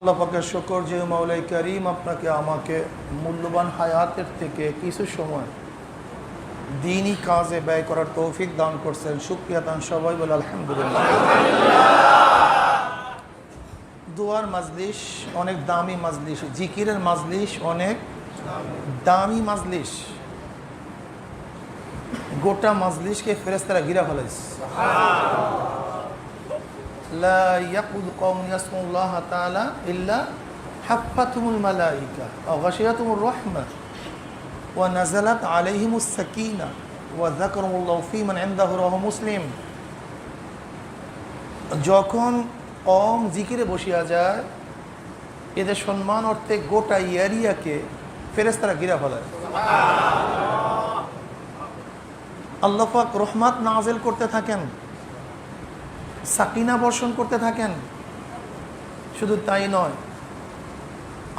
আল্লাহ পাকের শুকর যে মাওলাই করিম আপনাকে আমাকে মূল্যবান হায়াতের থেকে কিছু সময় দ্বীনি কাজে ব্যয় করার তৌফিক দান করছেন। শুকরিয়া দান সবাই বলে আলহামদুলিল্লাহ। দোয়ার মাজলিস অনেক দামি মাজলিস, জিকিরের মাজলিস অনেক দামি মাজলিস। গোটা মাজলিসকে ফেরেশতারা ঘিরে ফেলেছে। লা ইয়াকুদ কওমুন ইয়াসমুল্লাহ তাআলা ইল্লা হাফাতুহুল মালাইকা ওয়া গাশিয়াতুহুর রাহমাহ ওয়া নাযালাত আলাইহিমুস সাকিনাহ ওয়া যাকারুল্লাহু ফীমান ইনদাহু রাহু মুসলিম। যখন কওম জিকিরে বসিয়া যায়, এদের সম্মান অর্থে গোটা এরিয়াকে ফেরেশতারা ঘিরে ফেলে। আল্লাহ পাক রহমত নাযিল করতে থাকেন, সাকিনা বর্ষণ করতে থাকেন। শুধু তাই নয়,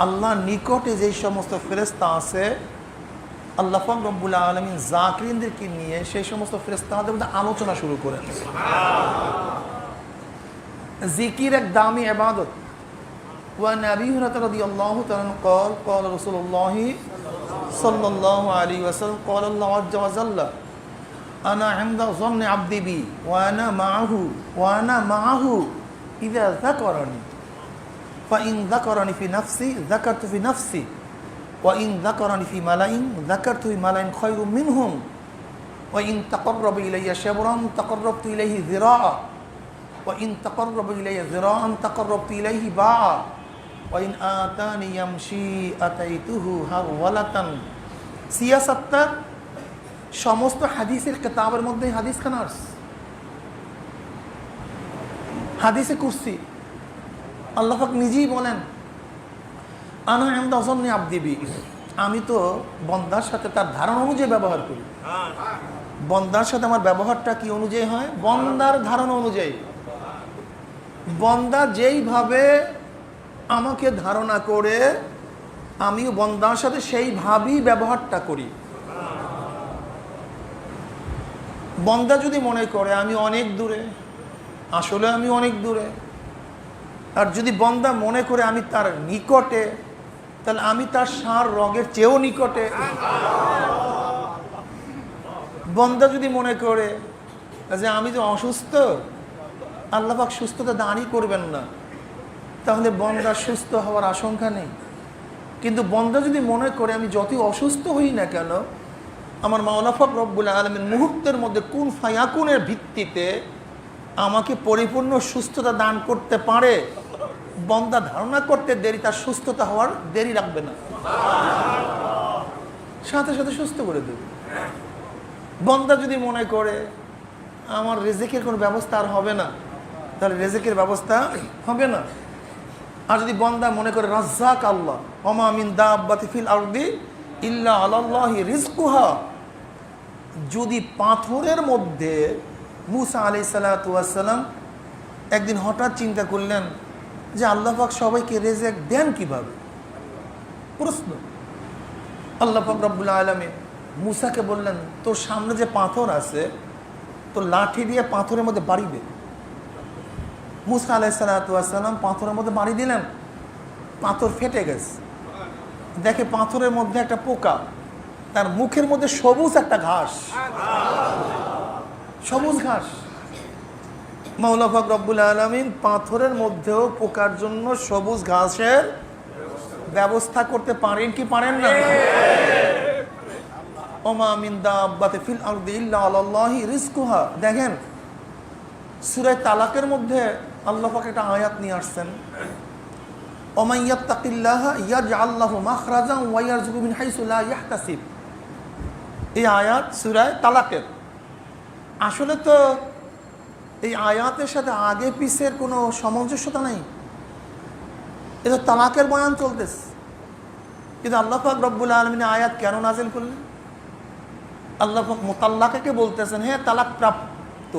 আল্লাহর নিকটে যেই সমস্ত ফেরেশতা আছে, আল্লাহ পাক রব্বুল আলামিন জাকিরিনদেরকে নিয়ে সেই সমস্ত ফেরেশতাদের মধ্যে আলোচনা শুরু করেন। জিকির এক দামি ইবাদত। ওয়া নবী রাদিয়াল্লাহু তাআলা قال قال رسول الله صلى الله عليه وسلم قال الله عز وجل أنا عند ظن عبدي بي وأنا معه إذا ذكرني فإن ذكرني في نفسي ذكرت في نفسي وإن ذكرني في ملأ ذكرت في ملأ خير منهم وإن تقرب إلي شبرا تقربت إليه ذراعا وإن تقرب إلي ذراعا تقربت إليه باعا وإن آتاني يمشي أتيته هرولة। সিয়াসাতটা সমস্ত হাদিসের কিতাবের মধ্যে হাদিস খানা আছে। হাদিসে কুরসি আল্লাহ পাক নিজেই বলেন, আনা ইনদা যন্নি আবদি বি, আমি তো বন্দার সাথে তার ধারণা অনুযায়ী ব্যবহার করি। বন্দার সাথে আমার ব্যবহারটা কি অনুযায়ী হয়? বন্দার ধারণা অনুযায়ী। বন্দা যেইভাবে আমাকে ধারণা করে, আমিও বন্দার সাথে সেইভাবেই ব্যবহারটা করি। বন্দা যদি মনে করে আমি অনেক দূরে, আসলে আমি অনেক দূরে। আর যদি বন্দা মনে করে আমি তার নিকটে, তাহলে আমি তার সার রগের চেয়েও নিকটে। বন্দা যদি মনে করে যে আমি যে অসুস্থ, আল্লাহ পাক সুস্থতা দানই করবেন না, তাহলে বন্দা সুস্থ হওয়ার আশঙ্কা নেই। কিন্তু বন্দা যদি মনে করে আমি যতই অসুস্থ হই না কেন, আমার মাওলা পাক রব্বুল আলামিন মুহূর্তের মধ্যে কুন ফায়াকুনের ভিত্তিতে আমাকে পরিপূর্ণ সুস্থতা দান করতে পারে, বন্দা ধারণা করতে দেরি, তার সুস্থতা হওয়ার দেরি রাখবে না, সাথে সাথে সুস্থ করে দেবে। বন্দা যদি মনে করে আমার রিজিকের কোনো ব্যবস্থা আর হবে না, তাহলে রিজিকের ব্যবস্থা হবে না। আর যদি বন্দা মনে করে রাজ্জাক আল্লাহ, ওমা মিন দাব্বাতিন ফিল আরদি ইল্লা আলাল্লাহি রিজকুহা, যদি পাথরের মধ্যে মুসা আলাইহিস সালাতু ওয়াস সালাম একদিন হঠাৎ চিন্তা করলেন যে আল্লাহ পাক সবাইকে রিজিক দেন কিভাবে, প্রশ্ন। আল্লাহ পাক রব্বুল আলামিন মুসাকে বললেন, তোর সামনে যে পাথর আছে, তোর লাঠি দিয়ে পাথরের মধ্যে বাড়ি দে। মুসা আলাইহিস সালাতু ওয়াস সালাম পাথরের মধ্যে বাড়ি দিলেন, পাথর ফেটে গেছে। দেখে পাথরের মধ্যে একটা পোকা, তার মুখের মধ্যে সবুজ একটা ঘাস, সবুজ ঘাস। মাওলা পাক রব্বুল আলামিন পাথরের মধ্যেও পোকার জন্য সবুজ ঘাসের ব্যবস্থা করতে পারেন কি পারেন না? ওমা মিন দাব্বাতিন ফিল আরদি ইল্লা আলাল্লাহি রিজকুহা। দেখেন সূরা তালাকের মধ্যে আল্লাহ পাক একটা আয়াত নিয়ে আসছেন, ওমান ইয়াত্তাকিল্লাহা ইয়াজআল লাহু মাখরাজান ওয়া ইয়ারযুকহু মিন হাইসু লা ইয়াহতাসিব। এই আয়াত সূরা তালাকের। আসলে তো এই আয়াতের সাথে আগে পিছের কোনো সামঞ্জস্যতা নাই, এটা তালাকের বয়ান চলতেছে। কিন্তু আল্লাহ পাক রব্বুল আলামিন আয়াত কেন নাজিল করলেন? আল্লাহ পাক মুতাল্লাকাকে বলতেছেন, হে তালাক প্রাপ্ত,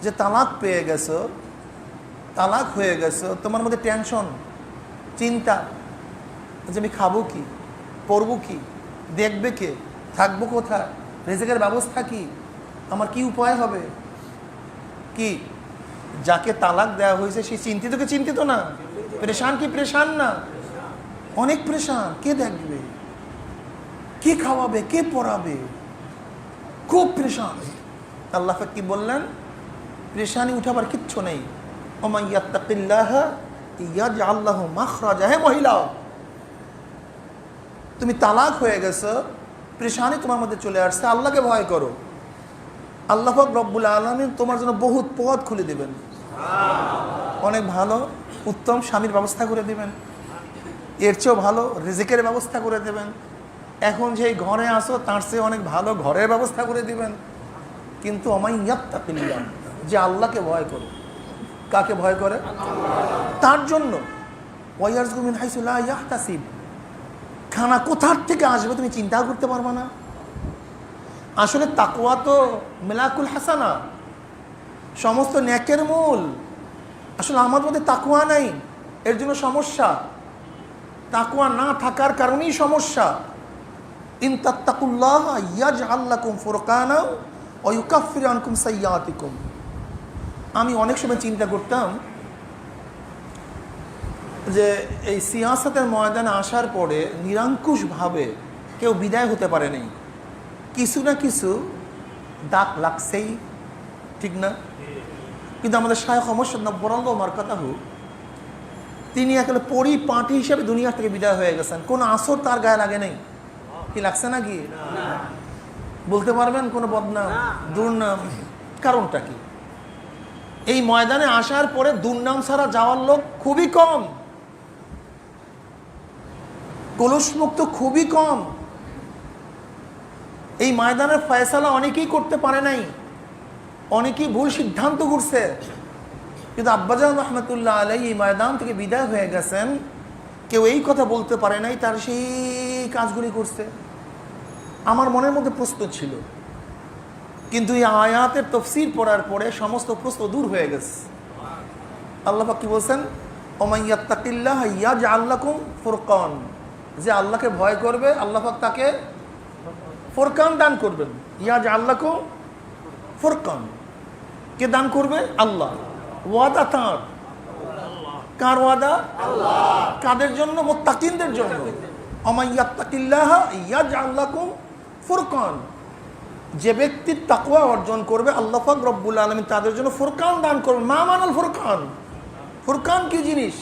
যে তালাক পেয়ে গেছো, তালাক হয়ে গেছো, তোমার মধ্যে টেনশন, চিন্তা যে আমি খাবো কি, পরবো কি, দেখবে কে, থাকবো কোথায়, রিজিকের ব্যবস্থা কি, আমার কি উপায় হবে, কি যাকে তালাক দেওয়া হয়েছে সে চিন্তিত কি চিন্তিত না? পরেশান কি পরেশান না? অনেক পরেশান। কে দেখবে, কে খাওয়াবে, কে পড়াবে, খুব পরেশান। আল্লাহ কি বললেন? পরেশানি উঠাবার কিচ্ছু নেই। ওমান ইয়াত্তাকিল্লাহ ইয়াজআল লাহু মাখরাজা। হে মহিলা, তুমি তালাক হয়ে গেছো, পরেশানি তোমার মধ্যে চলে আসছে, আল্লাহকে ভয় করো। আল্লাহ পাক রব্বুল আলামিন তোমার জন্য বহুত পথ খুলে দেবেন, অনেক ভালো উত্তম স্বামীর ব্যবস্থা করে দেবেন, এর চেয়েও ভালো রিজিকের ব্যবস্থা করে দেবেন। এখন যেই ঘরে আসো তার চেয়ে অনেক ভালো ঘরের ব্যবস্থা করে দিবেন। কিন্তু ইয়াত্তাকিল্লাহ, যে আল্লাহকে ভয় করে। কাকে ভয় করে? তার জন্য ওয়ায়ারযুকু মিন হাইসু লা ইয়াহতাসিব, খানা কোথার থেকে আসবে তুমি চিন্তা করতে পারবে না। আসলে তাকওয়া তো মিলাকুল হাসানা, সমস্ত নেকের মূল। আসলে আমাদের মধ্যে তাকওয়া নাই, এর জন্য সমস্যা। তাকওয়া না থাকার কারণেই সমস্যা। ইন তাত্তাকুল্লাহ ইয়াজআল লাকুম ফুরকানা ওয়া ইউকাফিরু আনকুম সাইয়্যাতিকুম। আমি অনেক সময় চিন্তা করতাম যে এই সিয়াসতের ময়দানে আসার পরে নিরঙ্কুশভাবে কেউ বিদায় হতে পারে নাই, কিছু না কিছু দাগ লাগছেই, ঠিক না? কিন্তু আমাদের শায়খ মুর্শিদ নব্বরাল্লাহু মারকাতাহু, তিনি একেবারে পরিপাটি হিসেবে দুনিয়া থেকে বিদায় হয়ে গেছেন, কোনো আসর তার গায়ে লাগে নেই। কি লাগছে নাকি? বলতে পারবেন কোনো বদনাম, দুর্নাম? কারণটা কি? এই ময়দানে আসার পরে দুর্নাম ছাড়া যাওয়ার লোক খুবই কম, কলুষমুক্ত খুবই কম। এই ময়দানের ফয়সালা অনেকেই করতে পারে নাই, অনেকেই ভুল সিদ্ধান্ত করছে। কিন্তু আব্বাজান রহমতুল্লাহ আলাইহি এই ময়দান থেকে বিদায় হয়ে গেছেন, কেউ এই কথা বলতে পারে নাই তার সেই কাজগুলি করছে। আমার মনের মধ্যে প্রশ্ন ছিল, কিন্তু এই আয়াতের তাফসীর পড়ার পরে সমস্ত প্রশ্ন দূর হয়ে গেছে। আল্লাহ পাক কি বলছেন? ওমান ইয়াত্তাকিল্লাহ ইয়াজআল লাকুম ফুরকান, যে আল্লাহকে ভয় করবে আল্লাহ পাক তাকে ফুরকান দান করবেন। ইয়াজআল লাকুম ফুরকান, কে দান করবে? আল্লাহ। ওয়াদা তার, কার ওয়াদা? আল্লাহ। কাদের জন্য? মুত্তাকিনদের জন্য। ওমান ইয়াত্তাকিল্লাহ ইয়াজআল লাকুম ফুরকান, যে ব্যক্তি তাকওয়া অর্জন করবে আল্লাহ পাক রব্বুল আলামিন তাদের জন্য ফুরকান দান করবেন। মা মানাল ফুরকান? ফুরকান কি জিনিস?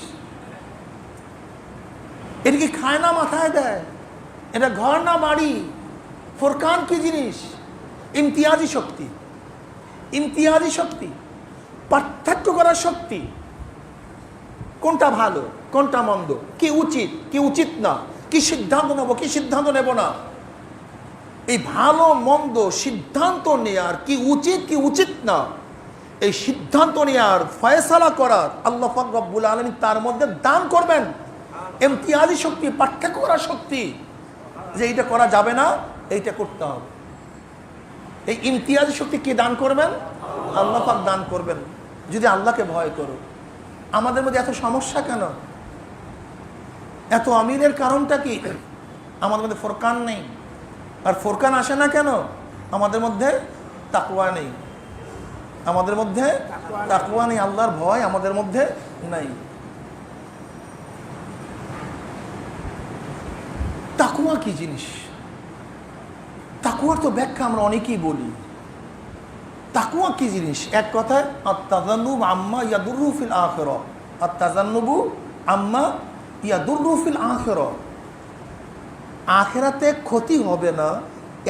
এটা কি খায় না মাথায় দেয়? এটা ঘর না বাড়ি? ফুরকান কি জিনিস? ইমতিয়াজি শক্তি, ইমতিয়াজি শক্তি, পার্থক্য করার শক্তি। কোনটা ভালো, কোনটা মন্দ, কি উচিত, কি উচিত না, কি সিদ্ধান্ত নেব, কি সিদ্ধান্ত নেব না, এই ভালো মন্দ সিদ্ধান্ত নেয়ার, কি উচিত কি উচিত না, এই সিদ্ধান্ত নেয়ার, ফয়সালা করার আল্লাহ পাক রব্বুল আলামিন তার মধ্যে দান করবেন ইমতিয়াজি শক্তি, পার্থক্য করার শক্তি, যে এইটা করা যাবে না, এইটা করতে হবে। এই ইমতিয়াজি শক্তি কে দান করবেন? আল্লাহ পাক দান করবেন, যদি আল্লাহকে ভয় করো। আমাদের মধ্যে এত সমস্যা কেন, এত আমিরের কারণটা কি? আমাদের মধ্যে ফুরকান নেই। আর ফুরকান আসে না কেন? আমাদের মধ্যে তাকওয়া নেই, আমাদের মধ্যে তাকওয়া নেই, আল্লাহর ভয় আমাদের মধ্যে নাই। তাকওয়া কি জিনিস? তাকওয়ার তো ব্যাখ্যা আমরা অনেকেই বলি। তাকওয়া কি জিনিস? এক কথায় আত-তাজান্নুব আম্মা ইয়াদুররু ফিল আখিরাহ, আত-তাজান্নুবু আম্মা ইয়াদুররু ফিল আখিরাহ, আখিরাতে ক্ষতি হবে না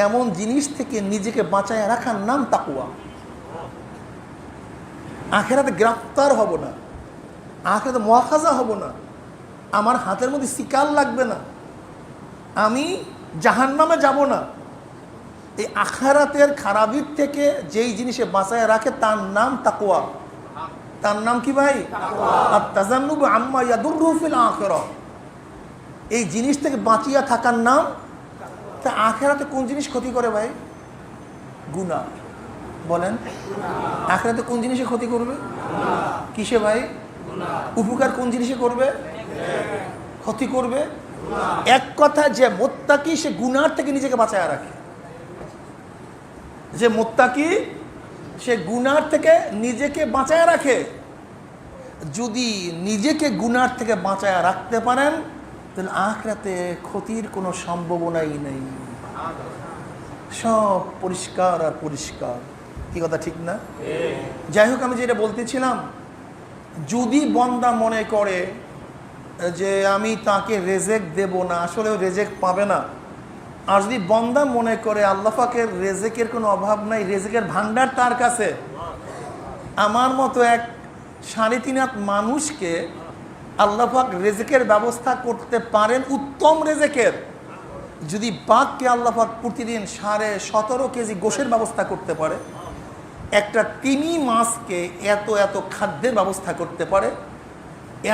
এমন জিনিস থেকে নিজেকে বাঁচায় রাখার নাম তাকওয়া। আখিরাতে গ্রেফতার হব না, আখিরাতে মুআখাযা হব না, আমার হাতের মধ্যে শিকাল লাগবে না, আমি জাহান্নামে যাব না। এই আখিরাতের খারাপির থেকে যেই জিনিসে বাঁচায় রাখে তার নাম তাকওয়া। তার নাম কি ভাই? আত-তাজান্নুবু আম্মা ইয়াদুররু ফিল আখিরাহ। এই জিনিস থেকে বাঁচিয়া থাকার নাম। তা আখিরাতে কোন জিনিস ক্ষতি করে ভাই? গুনাহ। বলেন, আখিরাতে কোন জিনিসে ক্ষতি করবে? কিসে ভাই? উপকার কোন জিনিসে করবে? ক্ষতি করবে। এক কথা, যে মুত্তাকি সে গুনার থেকে নিজেকে বাঁচায় রাখে, যে মুত্তাকি সে গুনার থেকে নিজেকে বাঁচায় রাখে, যদি নিজেকে গুনার থেকে বাঁচায় রাখতে পারেন তাহলে আখিরাতে ক্ষতির কোনো সম্ভাবনাই নেই, সব পরিষ্কার আর পরিষ্কার। কি কথা ঠিক না? যাই হোক, আমি যেটা বলতেছিলাম, যদি বন্দা মনে করে যে আমি তাকে রেজেক দেব না, আসলে রেজেক পাবে না। আর যদি বন্দা মনে করে আল্লাহ পাকের রেজেকের কোনো অভাব নাই, রেজেকের ভান্ডার তার কাছে, আমার মতো এক 3.5 হাত মানুষকে আল্লাহ পাক রেজেকের ব্যবস্থা করতে পারেন, উত্তম রেজেকের। যদি বাঘকে আল্লাহ পাক প্রতিদিন 17.5 কেজি গোশের ব্যবস্থা করতে পারে, একটা তিমি মাছকে এত এত খাদ্যের ব্যবস্থা করতে পারে,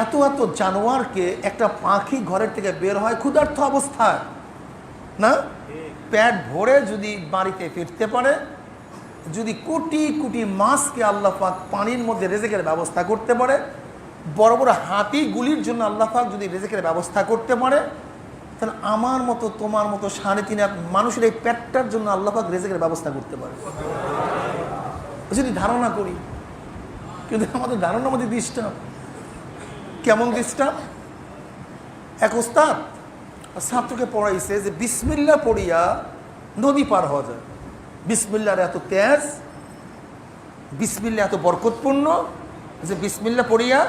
এত এত জানোয়ারকে, একটা পাখি ঘরের থেকে বের হয় ক্ষুধার্ত অবস্থায়, না পেট ভরে যদি বাড়িতে ফিরতে পারে, যদি কোটি কোটি মাছকে আল্লাহ পাক পানির মধ্যে রেজেকের ব্যবস্থা করতে পারে, বড় বড় হাতিগুলির জন্য আল্লাহ পাক যদি রেজেকের ব্যবস্থা করতে পারে, তাহলে আমার মতো তোমার মতো 3.5 হাত মানুষের এই পেটটার জন্য আল্লাহ পাক রেজেকের ব্যবস্থা করতে পারে যদি ধারণা করি। কিন্তু আমাদের ধারণার মধ্যে ডিস্টার্ব। কেমন ডিস্টার্ব? এক ওস্তাদ ছাত্রকে পড়াইছে যে বিসমিল্লাহ পড়িয়া নদী পার হওয়া যায়। বিসমিল্লার এত তেজ, বিসমিল্লাহ এত বরকতপূর্ণ যে বিসমিল্লাহ পড়িয়া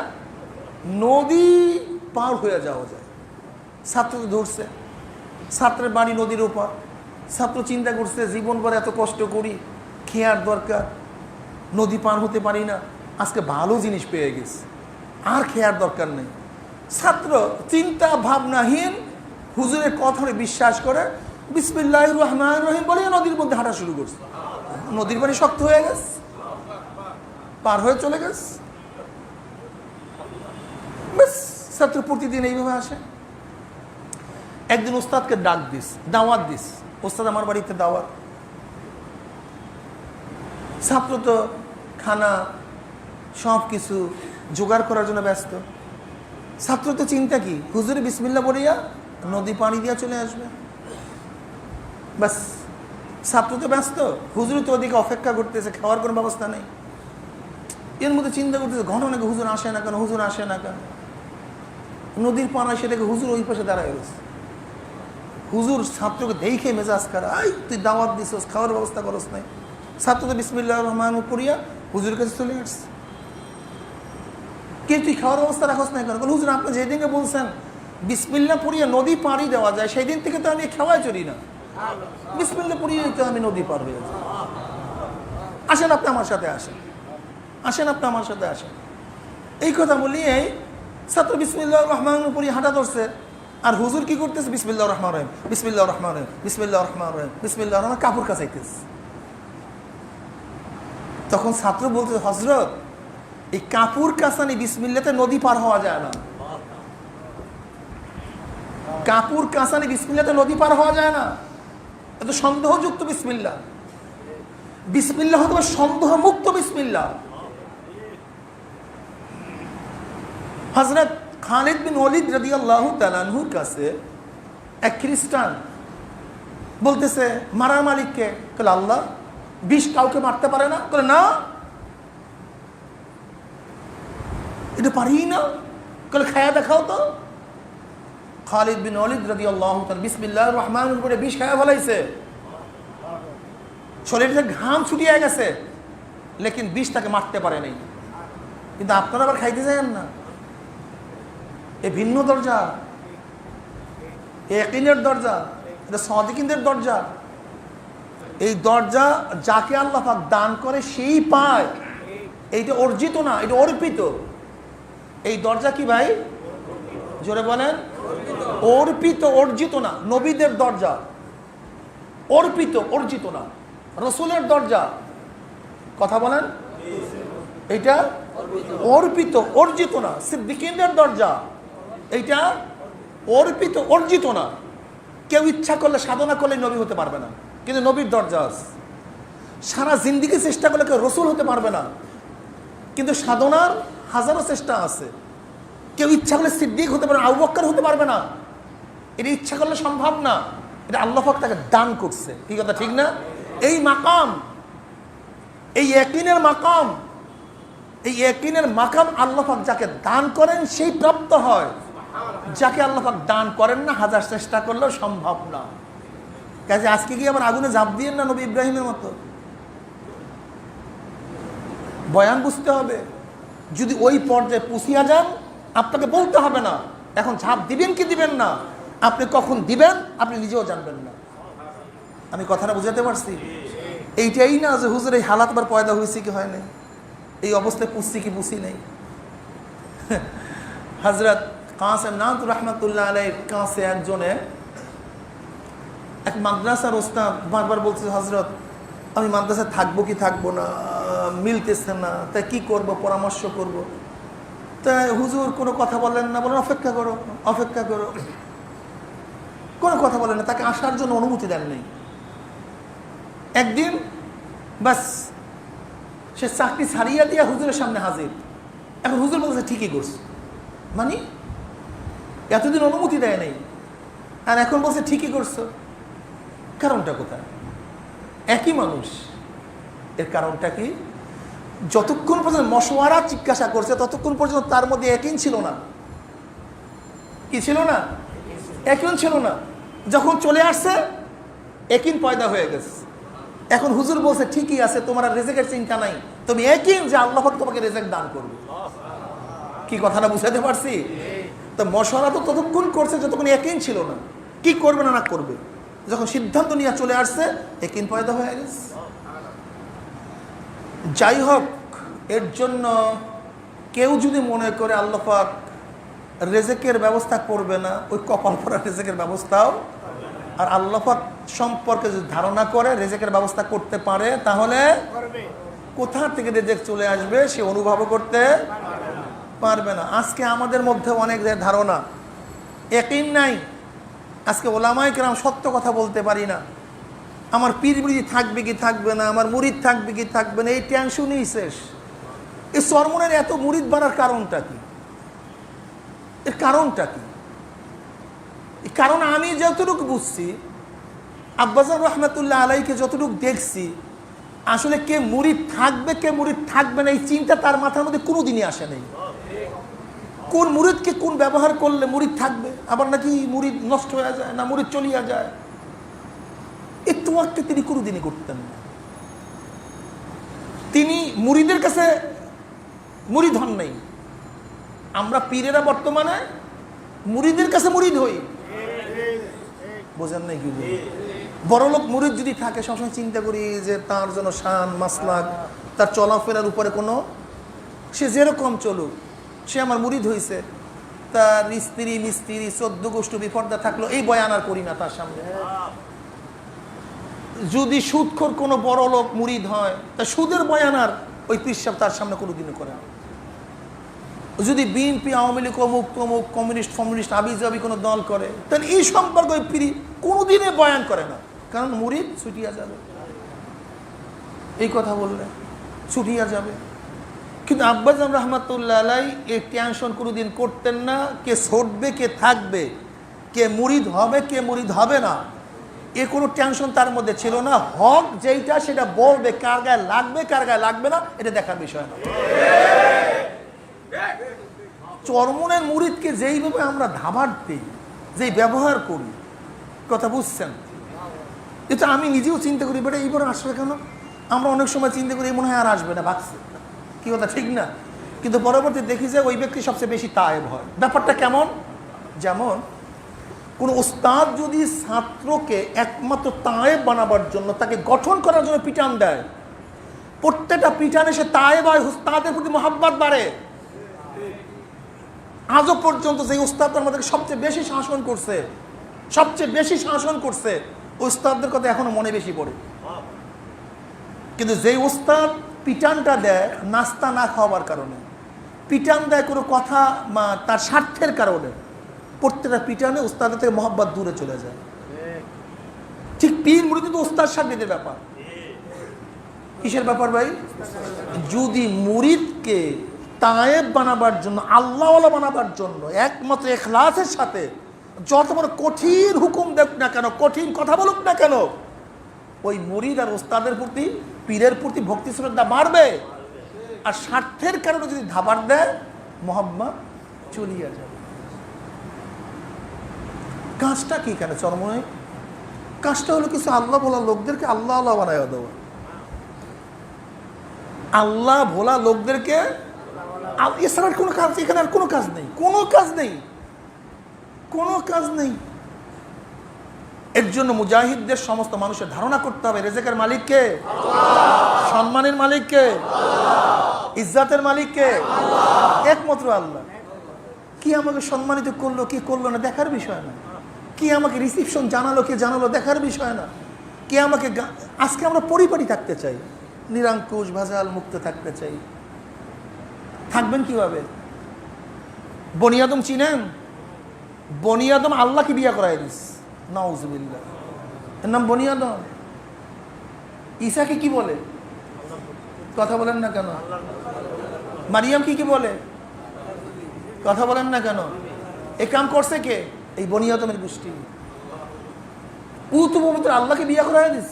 নদী পার হয়ে যাওয়া যায়। ছাত্রকে ধরছে, ছাত্রের বাড়ি নদীর ওপর। ছাত্র চিন্তা করছে জীবন ভর এত কষ্ট করি, খেয়ার দরকার, নদী পার হতে পারি না, আজকে ভালো জিনিস পেয়ে গেছে, আর খেয়ার দরকার নেই। ছাত্র চিন্তা ভাবনাহীন হুজুরের কথারে বিশ্বাস করে বিসমিল্লাহির রহমানির রহিম বলে নদীর মধ্যে হাঁটা শুরু করছে। নদীর পানি শক্ত হয়ে গেছে, পার হয়ে চলে গেছে। বেশ, ছাত্র প্রতিদিন এইভাবে আসে। একদিন ওস্তাদকে ডাক দিস, দাওয়াত দিস, ওস্তাদ আমার বাড়িতে দাওয়াত। ছাত্র তো খানা সব কিছু জোগাড় করার জন্য ব্যস্ত। ছাত্র তো চিন্তা কি, হুজুরে বিসমিল্লাহ বলিয়া নদী পানি দিয়া চলে আসবে। ব্যাস, ছাত্র তো ব্যস্ত, হুজুর তো ওদিকে অপেক্ষা করতেছে, খাওয়ার কোনো ব্যবস্থা নেই। এর মধ্যে চিন্তা করতেছে ঘন নাকি হুজুর আসে না কেন, হুজুর আসে না কেন। নদীর পানা সে দেখে হুজুর ওই পাশে দাঁড়ায় গেছে। হুজুর ছাত্রকে দেখে মেজাজ খারাপ, আই তুই দাওয়াত দিছস, খাওয়ার ব্যবস্থা করস নাই। ছাত্র তো বিসমিল্লাহির রহমানির পড়িয়া হুজুরের কাছে চলে আসছে। কে তুই খাওয়ার ব্যবস্থা রাখস না কেন? হুজুর আপনি যেদিনকে বলছেন বিসমিল্লাহ পড়িয়া নদী পাড়ি দেওয়া যায়, সেই দিন থেকে তো আমি খাওয়াই চলি না। বিসমিল্লাহ পড়িয়ে তো আমি নদী পার হয়ে যাই। আসেন আপনি আমার সাথে, আসেন, আসেন আপনি আমার সাথে আসেন। এই কথা বলিয়েই ছাত্র বিসমিল্লাহির রহমানির পড়িয়া হাঁটা ধরছে। আর হুজুর কি করতেছে? বিসমিল্লাহির রহমানির রহিম, বিসমিল্লাহির রহমানির রহিম, বিসমিল্লাহির রহমানির রহিম, বিসমিল্লাহির রহমান, কাপড় কাচাইতেছে। তখন ছাত্র বলতে, হযরত এই কাপড় কাচানি বিসমিল্লাতে নদী পার হওয়া যায় না। কাপড় কাচানি বিসমিল্লাতে নদী পার হওয়া যায় না, এত সন্দেহযুক্ত বিসমিল্লাহ। বিসমিল্লাহ হতে পারে সন্দেহ মুক্ত বিসমিল্লাহ। হযরত খালিদ বিন ওয়ালিদ রাদিয়াল্লাহু তাআলা আনহুর কাছে এক খ্রিস্টান বলতেছে, মারার মালিককে? বলে আল্লাহ। বিষ কাউকে মারতে পারে না? বলে না, এটা পারি না। বলে খায়া দেখাও তো। খালিদ বিন ওয়ালিদ রাদিয়াল্লাহু তাআলা বিসমিল্লাহির রহমানির রহিম করে বিষ খায়া ফেলাইছে। শরীরে ঘাম ছুটিয়ে গেছে, লেকিন বিষ তাকে মারতে পারে নাই। কিন্তু আপনারা আবার খাইতে চান না। এ ভিন্ন দরজা, এ ইয়াকিনের দরজা, এটা সাদিকিনদের দরজা। এই দরজা যাকে আল্লাহ পাক দান করে সেই পায়। এইটা অর্জিত না, এটা অর্পিত। এই দরজা কি ভাই? জোরে বলেন। অর্পিত, অর্জিত না। নবীদের দরজা অর্পিত, অর্জিত না। রাসূলের দরজা, কথা বলেন, এটা অর্পিত, অর্জিত না। সিদ্দিকীনদের দরজা, এইটা অর্পিত, অর্জিত না। কেউ ইচ্ছা করলে, সাধনা করলে নবী হতে পারবে না, কিন্তু নবীর দরজা আছে। সারা জিন্দিগি চেষ্টা করলে কেউ রসুল হতে পারবে না, কিন্তু সাধনার হাজারো চেষ্টা আছে। কেউ ইচ্ছা করলে সিদ্দিক হতে পারবে, আবু বকর হতে পারবে না। এটা ইচ্ছা করলে সম্ভব না, এটা আল্লাহ পাক তাকে দান করছে। কি কথা ঠিক না? এই মাকাম, এই ইয়াকিনের মাকাম, এই ইয়াকিনের মাকাম আল্লাহ পাক যাকে দান করেন সেই প্রাপ্ত হয়, যাকে আল্লাহ পাক দান করেন না হাজার চেষ্টা করলেও সম্ভব না। কাজে আজকে কি আবার আগুনে ঝাঁপ দিয়েন না নবী ইব্রাহিমের মতো। বয়ান বুঝতে হবে। যদি ওই পর্যায়ে পুষিয়া যান, আপনাকে বলতে হবে না এখন ঝাঁপ দিবেন কি দিবেন না, আপনি কখন দিবেন আপনি নিজেও জানবেন না। আমি কথাটা বুঝাতে পারছি? এইটাই না যে হুজুর এই হালাত বার পয়দা হয়েছে কি হয় নাই, এই অবস্থায় পুষছি কি পুষি নেই। হযরত কাসেম নানতুর রহমাতুল্লাহ আলাইহির কাছে একজনে এক মাদ্রাসার ওস্তাদ বারবার বলছে, হযরত আমি মাদ্রাসায় থাকবো কি থাকবো না, মিলতেছে না, তাই কি করব, পরামর্শ করব। তাই হুজুর কোনো কথা বলেন না, বলেন অপেক্ষা করো অপেক্ষা করো, কোনো কথা বলেন না, তাকে আসার জন্য অনুমতি দেন নেই। একদিন বাস সে চাকরি ছাড়িয়ে দিয়ে হুজুরের সামনে হাজির। এখন হুজুর বলছে ঠিকই করছে, মানে এতদিন অনুমতি দেয় নাই আর এখন বলছে ঠিকই করছো, কারণটা কোথায়? একই মানুষ, এর কারণটা কি? যতক্ষণ পর্যন্ত মশওয়ারা জিজ্ঞাসা করছে ততক্ষণ পর্যন্ত তার মধ্যে একই ছিল না। কি ছিল না? একই ছিল না। যখন চলে আসছে একই পয়দা হয়ে গেছে। এখন হুজুর বলছে ঠিকই আছে, তোমার আর রিজেকের চিন্তা নাই, তুমি একই যে আল্লাহ পাক তোমাকে রিজেক দান করবে। কি কথাটা বুঝাতে পারছি? তো মশওয়ারা তো ততক্ষণ করছে যতক্ষণ একই ছিল না, কি করবে না না করবে। যখন সিদ্ধান্ত নিয়ে চলে আসছে একই পয়দা হয়ে গেছে। যাই হোক, এর জন্য কেউ যদি মনে করে আল্লাহ পাক রিজেকের ব্যবস্থা করবে না, ওই কপাল পরা রিজেকের ব্যবস্থাও। আর আল্লাহ পাক সম্পর্কে যদি ধারণা করে রিজেকের ব্যবস্থা করতে পারে, তাহলে কোথা থেকে রিজেক চলে আসবে সে অনুভব করতে পারবে না। আজকে আমাদের মধ্যে অনেক ধারণা, ইয়াকিন নাই। আজকে ওলামায়ে কেরাম সত্য কথা বলতে পারি না, আমার পীর মুরিদ থাকবে কি থাকবে না, আমার মুরিদ থাকবে কি থাকবে না, এই টেনশনই শেষ। এই চরমনের এত মুরিদ বাড়ার কারণটা কি? এর কারণটা কি? কারণ আমি যতটুকু বুঝছি, আব্বাজান রহমাতুল্লাহ আলাইকে যতটুকু দেখছি, আসলে কে মুরিদ থাকবে কে মুরিদ থাকবে না এই চিন্তা তার মাথার মধ্যে কোনোদিনই আসে নাই। কোন মুরিদকে কোন ব্যবহার করলে মুরিদ থাকবে, আবার নাকি মুরিদ নষ্ট হয়ে যায়, না মুরিদ চলিয়া যায়, এই তোয়াক্কে তিনি কোনোদিনই করতেন না। তিনি মুরিদের কাছে মুরিদ হন নাই। আমরা পীরেরা বর্তমানে মুরিদের কাছে মুরিদ হই। বোঝেন নাই কি? বড়লোক মুরিদ যদি থাকে সবসময় চিন্তা করি যে তার জন্য শান মাসলাক, তার চলাফেরার উপরে কোনো, সে যেরকম চলুক সে আমার মুরিদ হয়েছে। তার স্ত্রী মিস্ত্রি 14 গোষ্ঠ বিপর্দা থাকলো, এই বয়ান আর করি না তার সামনে। যদি সুদখোর কোনো বড় লোক মুরিদ হয়, তা সুদের বয়ান আর ওই পীর সাহেব তার সামনে কোনোদিনও করে না। যদি বিএনপি আওয়ামী লীগ অমুক তমুক কমিউনিস্ট ফমিউনিস্ট আবি যাবি কোনো দল করে, তাহলে এই সম্পর্কে ওই পীর কোনোদিনে বয়ান করে না, কারণ মুরিদ ছুটিয়া যাবে। এই কথা বললে ছুটিয়া যাবে। কিন্তু আব্বাজান রহমাতুল্লাহ আলাই এই টেনশন কোনোদিন করতেন না, কে ছুটবে কে থাকবে, কে মুরিদ হবে কে মুরিদ হবে না, এ কোনো টেনশন তার মধ্যে ছিল না। হক যেইটা সেটা বলবে, কার গায়ে লাগবে কার গায়ে লাগবে না এটা দেখার বিষয় না। চরমনের মুরিদকে যেইভাবে আমরা ধাবার দিই, যেই ব্যবহার করি, কথা বুঝছেন? এটা আমি নিজেও চিন্তা করি, বেটা এইবার আসবে কেন? আমরা অনেক সময় চিন্তা করি মনে হয় আর আসবে না, ভাগছে, কি কথা ঠিক না? কিন্তু পরবর্তী দেখি যে ওই ব্যক্তি সবচেয়ে বেশি তায়েব হয়। ব্যাপারটা কেমন? যেমন কোনো ওস্তাদ যদি ছাত্রকে একমাত্র তায়েব বানাবার জন্য, তাকে গঠন করার জন্য পিটান দেয়, প্রত্যেকটা পিটানে সে তায়েব হয়, ওস্তাদের প্রতি মহাব্বত বাড়ে। আজও পর্যন্ত যে ওস্তাদ আমাদেরকে সবচেয়ে বেশি শাসন করছে, সবচেয়ে বেশি শাসন করছে, ওস্তাদদের কথা এখনো মনে বেশি পড়ে। কিন্তু যেই ওস্তাদ পিটানটা দেয় নাস্তা না খাওয়ার কারণে, পিটান দেয় কোনো কথা বা তার স্বার্থের কারণে, প্রত্যেকটা পিটানে ওস্তাদের থেকে মহব্বত দূরে চলে যায়। ঠিক পীর মুরিদ তো ওস্তাদ সাথীদের ব্যাপার। কিসের ব্যাপার ভাই? যদি মুরিদকে তায়েব বানাবার জন্য, আল্লাহওয়ালা বানাবার জন্য একমাত্র ইখলাসের সাথে যত বড় কঠিন হুকুম দেখ না কেন, কঠিন কথা বলুক না কেন, ওই মুরিদ আর ওস্তাদের প্রতি, পীরের প্রতি ভক্তি শ্রদ্ধা বাড়বে। আর স্বার্থের কারণে যদি ধাবার দেয় মোহাম্মদ চলিয়া যাবে। কাজটা কি কেন চরমনে? কাজটা হলো কিছু আল্লাহ ভোলা লোকদেরকে আল্লাহ আল্লাহ বানায় দেওয়া। আল্লাহ ভোলা লোকদেরকে, এছাড়া কোনো কাজ এখানে আর কোনো কাজ নেই, কোনো কাজ নেই, কোনো কাজ নেই। এর জন্য মুজাহিদদের সমস্ত মানুষের ধারণা করতে হবে রেজেকের মালিককে, সম্মানের মালিককে, ইজ্জাতের মালিককে, একমাত্র আল্লাহ। কি আমাকে সম্মানিত করলো কি করলো না দেখার বিষয় না, কি আমাকে রিসিপশন জানালো কে জানালো দেখার বিষয় না, কে আমাকে আজকে আমরা পরিপাটি থাকতে চাই, নিরঙ্কুশ ভাজাল মুক্ত থাকতে চাই। থাকবেন কিভাবে? বনি আদম চিনেন? বনি আদম আল্লাহকে বিয়ে করাই দিস, নাউজুবিল্লাহ, এর নাম বনি আদম। ঈসাকে কি বলে? কথা বলেন না কেন? মারিয়াম কি বলে? কথা বলেন না কেন? এই কাম করছে কে? এই বনি আদমের গোষ্ঠী। পবিত্র আল্লাহকে বিয়ে করাই দিস,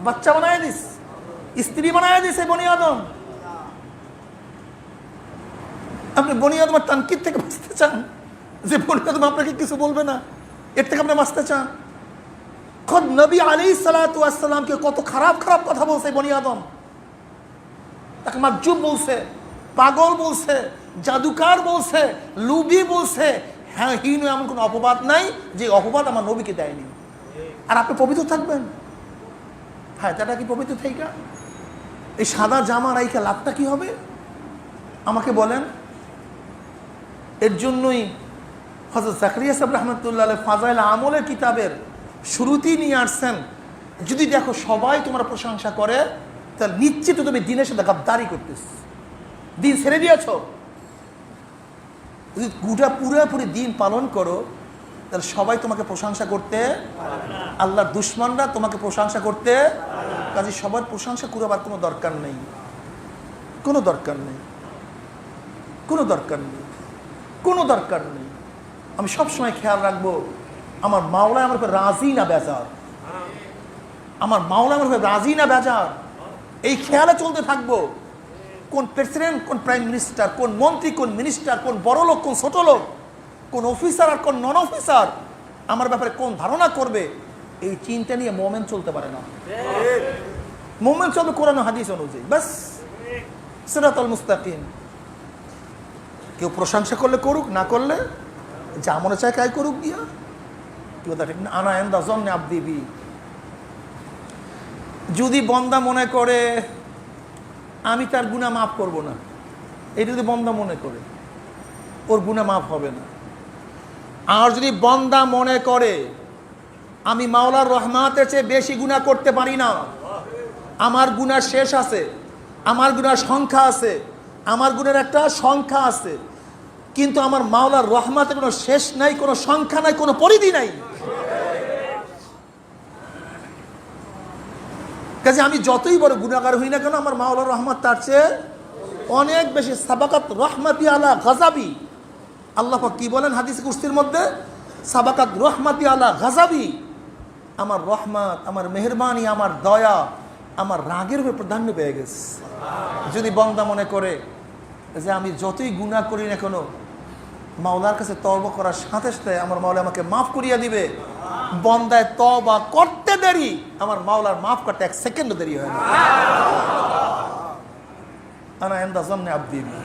বাচ্চা বানায় দিস, স্ত্রী বানায় দিস এই বনি আদম। আপনি বনি আদমের তানকির থেকে বাঁচতে চান যে বনি আদম আপনাকে কিছু বলবে না, এর থেকে আপনি বাঁচতে চান? খোদ নবী আলাইহিস সালাতু ওয়াস সালামকে কত খারাপ খারাপ কথা বলছে বনি আদম। তাকে মাজুব বলছে, পাগল বলছে, জাদুকার বলছে, লুবি বলছে। হ্যাঁ, হীন এমন কোনো অপবাদ নাই যে অপবাদ আমার নবীকে দেয়নি। আর আপনি পবিত্র থাকবেন? হ্যাঁ, এটা কি পবিত্র থাইকা এই সাদা জামা রাইখা লাভটা কি হবে আমাকে বলেন? এর জন্যই হযরত জাকারিয়া সাহেব রাহমাতুল্লাহ আলাইহি ফাজাইল আমলের কিতাবের শুরুতেই নিয়ে আসছেন, যদি দেখো সবাই তোমার প্রশংসা করে তাহলে নিশ্চিত তুমি দিনের সাথে গাদ্দারি করতেছ, দিন ছেড়ে দিয়েছ। যদি গোটা পুরোপুরি দিন পালন করো তাহলে সবাই তোমাকে প্রশংসা করতে, আল্লাহর দুশমনরা তোমাকে প্রশংসা করতে, কাজে সবার প্রশংসা করবার কোনো দরকার নেই, কোনো দরকার নেই, কোনো দরকার নেই, কোনো দরকার নেই। আমি সবসময় খেয়াল রাখবো আমার মাওলা আমার উপর রাজি না বেজার, আমার মাওলা আমার উপর রাজি না বেজার, এই খেয়ালে চলতে থাকবো। কোন প্রেসিডেন্ট, কোন প্রাইম মিনিস্টার, কোন মন্ত্রী, কোন মিনিস্টার, কোন বড় লোক, কোন ছোট লোক, কোন অফিসার আর কোন নন অফিসার আমার ব্যাপারে কোন ধারণা করবে, এই চিন্তা নিয়ে মোমেন চলতে পারে না। মোমেন চলবে কোরআন হাদিস অনুযায়ী, বাস সিরাতাল মুস্তাকিম। কেউ প্রশংসা করলে করুক, না করলে যা মনে চায় কাজ করুক গিয়া। কি কথা ঠিক না? আনা ইনদা যন্নি আবদি বি। যদি বন্দা মনে করে আমি তার গুনাহ মাফ করব না, এটা যদি বন্দা মনে করে ওর গুনাহ মাফ হবে না। আর যদি বন্দা মনে করে আমি মাওলার রহমতের চেয়ে বেশি গুনাহ করতে পারি না, আমার গুনাহ শেষ আছে, আমার গুনাহ সংখ্যা আছে, আমার গুনাহের একটা সংখ্যা আছে, কিন্তু আমার মাওলার রহমতের কোনো শেষ নাই, কোনো সংখ্যা নাই, কোনো পরিধি নাই। কাজে আমি যতই বড় গুনাহগার হই না কেন আমার মাওলার রহমত তার চেয়ে অনেক বেশি। সাবাকাত রহমাতি আলা গাজাবি, আল্লাহ পাক কি বলেন হাদিস কুরসির মধ্যে? সাবাকাত রহমাতি আলা গাজাবি, আমার রহমত, আমার মেহেরবানি, আমার দয়া আমার রাগের উপর প্রাধান্য পেয়ে গেছে। যদি বন্দা মনে করে যে আমি যতই গুনাহ করি না কেন মাওলার কাছে তওবা করার সাথে সাথে আমার মাওলা আমাকে মাফ করিয়া দিবে, বন্দায় তওবা করতে দেরি, আমার মাওলার মাফ করতে এক সেকেন্ডও দেরি হয় না। আনা ইনদা যন্নি আবদি বি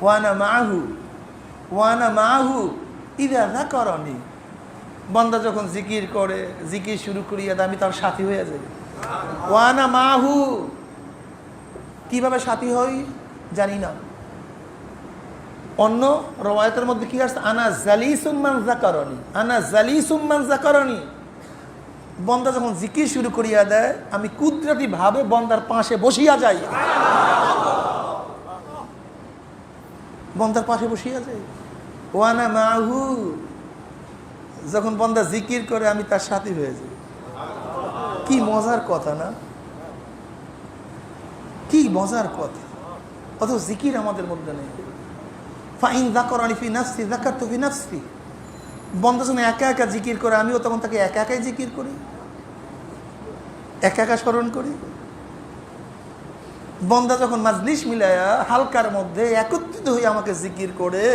ওয়া আনা মাআহু ওয়া আনা মাআহু ইযা যাকারানি। বান্দা যখন জিকির করে, জিকির শুরু করিয়া দেয়, আমি তার সাথী হয়ে যাই। ওয়া আনা মাআহু, কিভাবে সাথী হই জানি না। অন্য রওয়ায়াতের মধ্যে কি আসছে? আনা জালিসুম মান যাকারানি, আনা জালিসুম মান যাকারানি। বন্দা যখন জিকির শুরু করিয়া দেয় আমি কুদরতি ভাবে বন্দার পাশে বসিয়া যাই, বন্দার পাশে বসিয়া যাই। ওয়ানা মাহু, যখন বন্দা জিকির করে আমি তার সাথী হয়ে যাই। কি মজার কথা না? কি মজার কথা! অথচ জিকির আমাদের মধ্যে নেই। ফাইন যাকারানি ফি নাফসি যাকারতু ফি নাফসি। বন্দা যখন একা একা জিকির করে আমিও তখন তাকে একা একাই জিকির করি, একা একা স্মরণ করি। বন্দা যখন মাজলিস মিলায়া হালকার মধ্যে একত্রিত হয়ে আমাকে জিকির করে,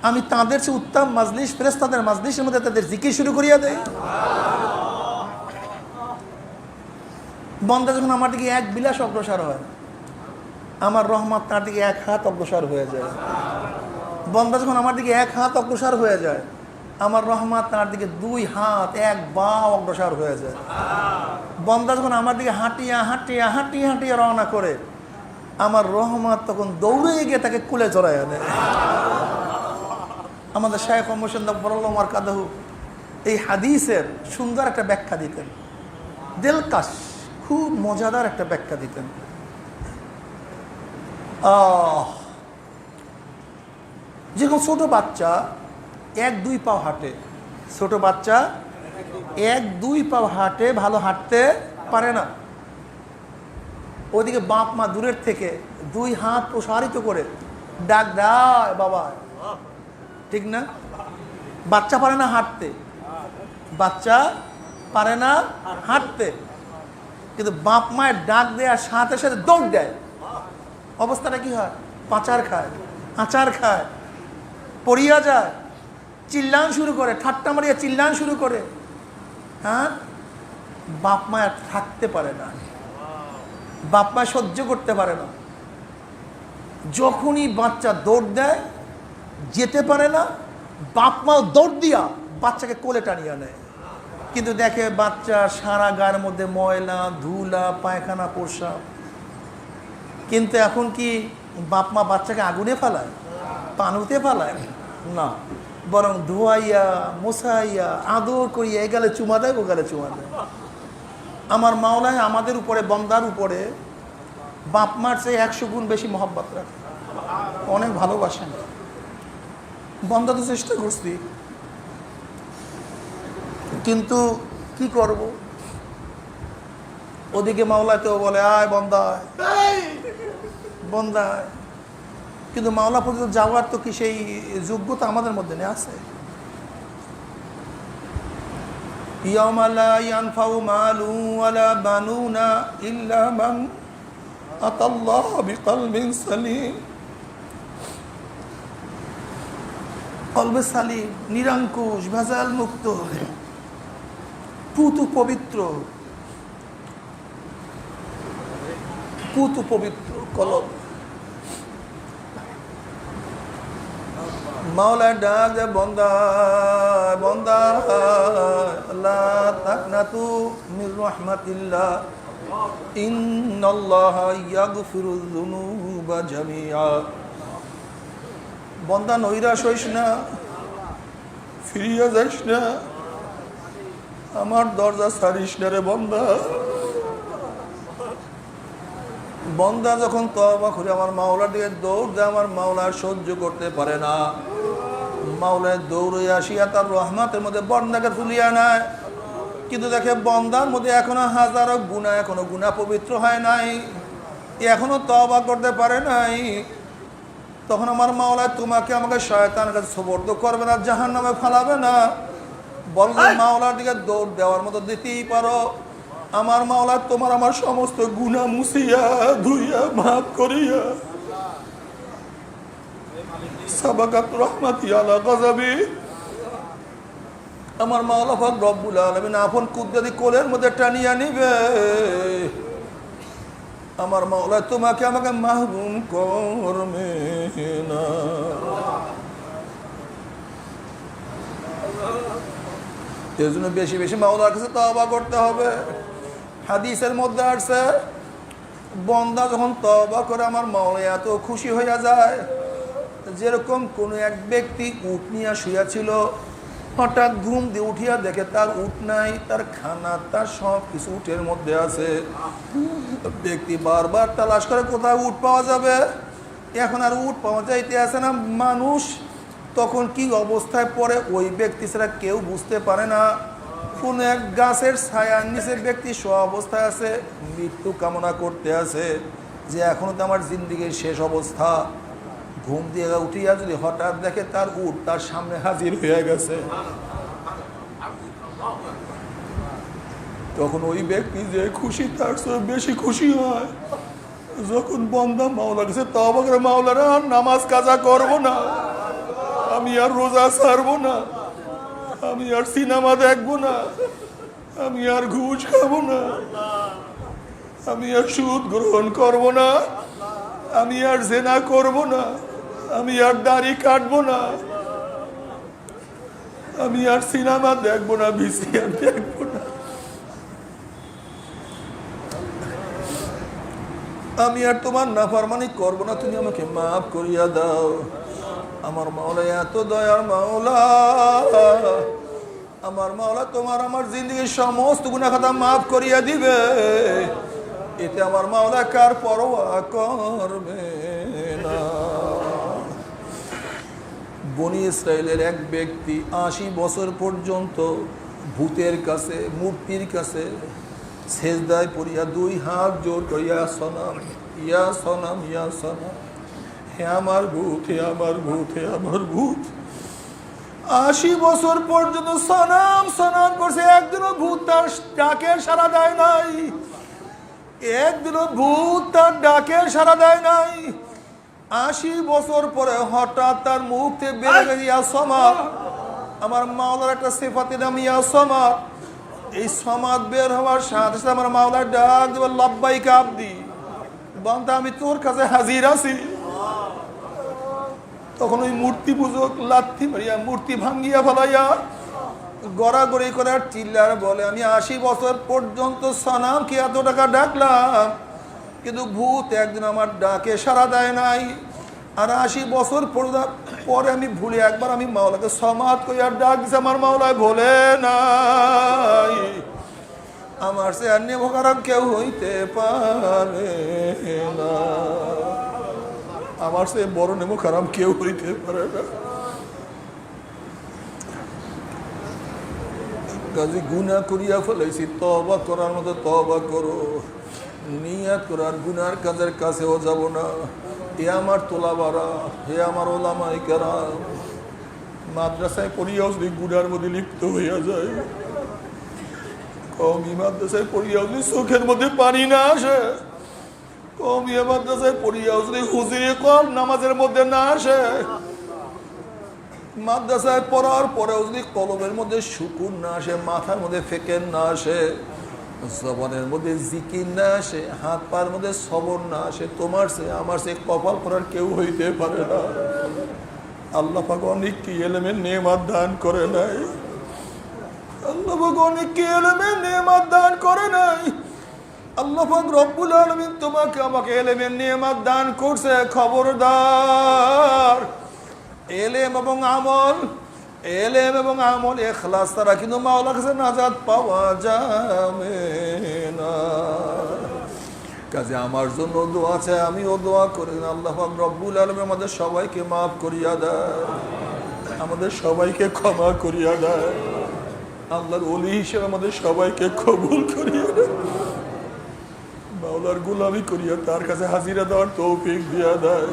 আমি তাদের চেয়ে উত্তম মাজলিস ফেরেশতাদের মাজলিসের মধ্যে তাদের জিকির শুরু করিয়া দেয়। বন্দা যখন আমার দিকে এক বিলাস অগ্রসর হয়, আমার রহমত তার দিকে এক হাত অগ্রসর হয়ে যায়। বন্দা যখন আমার দিকে এক হাত অগ্রসর হয়ে যায়, আমার রহমত তার দিকে দুই হাত এক বা অগ্রসর হয়ে যায়। বন্দা যখন আমার দিকে হাঁটিয়া হাঁটিয়া হাঁটিয়া হাঁটিয়া রওনা করে, আমার রহমত তখন দৌড়ে গিয়ে তাকে কুলে জড়াইয়া দেয়। আমাদের শায়খ মোহাম্মদ নব্বরুল্লাহ মারকাদাহু এই হাদিসের সুন্দর একটা ব্যাখ্যা দিতেন, দিলকাশ, খুব মজাদার একটা ব্যাখ্যা দিতেন। যেরকম ছোট বাচ্চা এক দুই পাও হাঁটে, ছোট বাচ্চা এক দুই পাও হাঁটে, ভালো হাঁটতে পারে না। ওইদিকে বাপ মা দূরের থেকে দুই হাত প্রসারিত করে ডাক দেয় বাবা, ঠিক না? বাচ্চা পারে না হাঁটতে, বাচ্চা পারে না হাঁটতে, কিন্তু বাপ মায়ের ডাক দেওয়ার সাথে সাথে দৌড় দেয়। অবস্থাটা কি হয়? পাচার খায়, আচার খায়, পড়িয়া যায়, চিল্লান শুরু করে, ঠাট্টা মারিয়া চিল্লান শুরু করে। হ্যাঁ, বাপ মা আর থাকতে পারে না, বাপ মা সহ্য করতে পারে না। যখনই বাচ্চা দৌড় দেয়, যেতে পারে না, বাপ মাও দৌড় দিয়া বাচ্চাকে কোলে টানিয়া নেয়। কিন্তু দেখে বাচ্চা সারা গায়ের মধ্যে ময়লা ধুলা পায়খানা প্রস্রাব। কিন্তু এখন কি বাপ মা বাচ্চাকে আগুনে ফেলায়, পানুতে ফেলায় না, বরং ধোয়াইয়া মোছাইয়া আদর করিয়া এ গালে চুমা দেয়, ও গালে চুমা দেয়। আমার মাওলায় আমাদের উপরে, বন্দার উপরে বাপ মার চেয়ে 100 গুণ বেশি মহব্বত রাখে, অনেক ভালোবাসেন। বন্দা তো চেষ্টা করছি, কিন্তু কি করব? ওদিকে মাওলায় তো বলে আয় বন্দা, বন্দা, কিন্তু মাওলা পর্যন্ত যাওয়ার তো কি সেই যোগ্যতা আমাদের মধ্যে নেই? আছে। ইয়াউমা লা ইয়ানফাউ মালু ওয়ালা বানুনা ইল্লা মান আতাল্লাহ বিকলবিন সালিম। কলবে সালিম, নিরঙ্কুশ, ভেজাল মুক্ত, পুতু পবিত্র, পুতু পবিত্র কলব। মাওলা ডাক দে বন্দা, বন্দা লা তাকনাতু মির রাহমাতিল্লাহ, ইন্নাল্লাহা ইয়াগফিরুয যুনুবা জামিআ। বন্দা নৈরাশ হইস না, ফিরিয়া যাইস না, আমার দরজা ছাড়িস না রে বন্দা। বন্দা যখন তওবা করে আমার মাওলার দিকে দৌড় দেয়, আমার মাওলা সহ্য করতে পারে না। মাওলায় দৌড়ে আসিয়া তার রহমতের মধ্যে বন্দাকে তুলিয়া নেয়। কিন্তু দেখে বন্দার মধ্যে এখনো হাজারো গুনাহ, এখনো গুনাহ পবিত্র হয় নাই, এখনো তওবা করতে পারে নাই। তখন আমার মাওলা তোমাকে আমাকে শয়তানের কাছে সুপর্দ করবে না, জাহান্নামে ফালাবে না, বলবে মাওলার দিকে দৌড় দেওয়ার মতো দিতেই পারো। আমার মাওলা তোমার আমার সমস্ত গুনাহ মুছিয়া ধুইয়া মাফ করিয়া সাবাকাত রহমাতি আলা গযাবি। আমার মাওলা পাক রব্বুল আলামিন আপন কুদরতি কোলের মধ্যে টানিয়া নিবে। আমার মাওলা তোমাকে আমাকে মাহরুম করবে না। এর জন্য বেশি বেশি মাওলার কাছে তওবা করতে হবে। হাদিসের মধ্যে আসছে, বন্দা যখন তওবা করে আমার মাওলা এত খুশি হইয়া যায়, যেরকম কোনো এক ব্যক্তি উট নিয়ে শুয়েছিল, হঠাৎ ঘুম দিয়ে উঠিয়া দেখে তার উট নাই, তার খানা তার সব কিছু উটের মধ্যে আছে। ব্যক্তি বারবার তালাশ করে কোথায় উট পাওয়া যাবে, এখন আর উট পাওয়া যাইতে আসে না। মানুষ তখন কি অবস্থায় পড়ে ওই ব্যক্তি ছাড়া কেউ বুঝতে পারে না। কোন এক গাছের ছায়ার নিচে ব্যক্তি সব অবস্থায় আছে, মৃত্যু কামনা করতে আছে যে এখনো তো আমার জিন্দিগির শেষ অবস্থা। ঘুম দিয়ে উঠিয়া যদি হঠাৎ দেখে তার উট তার সামনে হাজির হয়ে গেছে, তখন ওই ব্যক্তি যে খুশি তার চেয়ে বেশি খুশি হয়। যখন বন্দা মাওলা কাছে তওবা করে, মাওলানা আর নামাজ কাজা করব না, আমি আর রোজা ছাড়বো না, আমি আর সিনেমা দেখবো না, আমি আর ঘুষ খাবো না, আমি আর সুদ গ্রহণ করব না, আমি আর জেনা করব না, আমি আর দাড়ি কাটবো না, আমি আর সিনেমা দেখবো না, ভিসিআর দেখবো না, আমি আর তোমার নাফরমানি করবো না, তুমি আমাকে মাফ করিয়া দাও। আমার মাওলা এত দয়ার মাওলা, আমার মাওলা তোমার আমার জিন্দগির সমস্ত গুনাহ খাতা মাফ করিয়া দিবে, এতে আমার মাওলা কার পরোয়া করবে না। বনি ইসরায়েলের এক ব্যক্তি ৮০ বছর পর্যন্ত ভূতের কাছে, মূর্তির কাছে সেজদায় পড়িয়া ২ হাত জোর করিয়া সনাম, ইয়া সনাম, ইয়া সনাম, হে আমার ভূত, হে আমার ভূত, হে আমার ভূত। ৮০ বছর পর্যন্ত সনাম সনাম করছে, একদিনও ভূত তার ডাকে সাড়া দেয় নাই, একদিনও ভূত তার ডাকে সাড়া দেয় নাই। ৮০ বছর পরে হঠাৎ তার মুখ থেকে বের হয়ে ইয়া সমাদ, আমার মাওলার একটা সিফাতের নাম ইয়া সমাদ। এই সমাদ বের হওয়ার সাথে সাথে আমার মাওলার ডাক দেবে, লাব্বাইকা আবদি, বান্দা আমি তোর কাছে হাজির আছি। তখন ওই মূর্তি পূজক লাথি মারিয়া মূর্তি ভাঙ্গিয়া ফেলাইয়া গড়াগড়ি করে আর চিল্লার বলে, আমি ৮০ বছর পর্যন্ত সনামকে এত টাকা ডাকলাম, কিন্তু ভূত একদিন আমার ডাকে সাড়া দেয় নাই। আর ৮০ বছর পরে আমি ভুলে একবার আমি মাওলাকে সমাদ করে আর ডাক দিছে, আমার মাওলায় ভোলে নাই। আমার সে আর নেব খারাপ কেউ হইতে পারে না, আমার সে বড় নেব খারাপ কেউ হইতে পারে না। কাজে গুনাহ করিয়া ফেলাইছি, তওবা করার মতো তওবা করো, নিয়াত করার গুনার কাজের কাছেও যাব না। হে আমার তোলাবারা, হে আমার ওলামায়ে কেরাম, মাদ্রাসায় পড়িয়াও যদি গুনার মধ্যে লিপ্ত হইয়া যায়, কওমি মাদ্রাসায় পড়িয়াও যদি চোখের মধ্যে পানি না আসে, কওমি মাদ্রাসায় পড়িয়াও যদি হুজুরে কম নামাজের মধ্যে না আসে, মাদ্রাসায় পড়ার পরেও যদি কলবের মধ্যে সুকুন না আসে, মাথার মধ্যে ফিকির না আসে, জবানের মধ্যে জিকির না আসে, হাত পার মধ্যে সবর না আসে, তোমার সে আমার সে কপাল করার কেউ হইতে পারে না। আল্লাহ পাক অনেক কি এলেমের নেয়ামত দান করে নাই, আল্লাহ পাক অনেক কি এলেমের নেয়ামত দান করে নাই। আল্লাহ পাক রব্বুল আলামিন তোমাকে আমাকে এলেমের নেয়ামত দান করছে, খবরদার এলেম এবং আমল, এলেম এবং আমল ইখলাস ছাড়া কিন্তু মাওলার কাছে নাজাত পাওয়া যাবে না। কাজে আমার জন্য দোয়া আছে, আমিও দোয়া করি, আল্লাহ পাক রব্বুল আলামিন আমাদের সবাইকে মাফ করিয়া দেয়, আমাদের সবাইকে ক্ষমা করিয়া দেয়, আল্লাহর ওলি হিসেবে আমাদের সবাইকে কবুল করিয়া দেয়, মাওলার গোলামি করিয়া তার কাছে হাজিরা দেওয়ার তৌফিক দিয়া দেয়।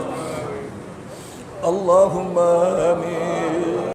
আল্লাহুম্মা আমিন।